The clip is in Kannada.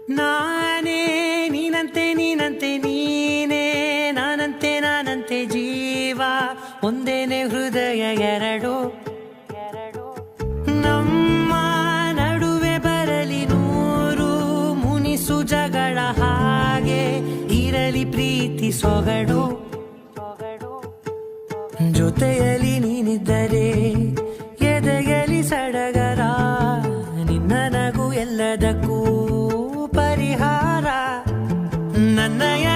ನಾನೇ ನೀನಂತೆ ನೀನಂತೆ ನೀನೇ ನಾನಂತೆ ನಾನಂತೆ ಜೀವ ಒಂದೇನೆ ಹೃದಯ ಎರಡು ನಮ್ಮ ನಡುವೆ ಬರಲಿ ನೂರು ಮುನಿಸು ಜಗಳ ಹಾಗೆ ಇರಲಿ ಪ್ರೀತಿ ಸೊಗಡು ಜೊತೆಯಲ್ಲಿ ನೀನಿದ್ದರೆ ಎದೆಯಲಿ ಸಡಗರ ನಿನ್ನ ನಗು ಎಲ್ಲದಕ್ಕೂ ಪರಿಹಾರ ನನ್ನಯ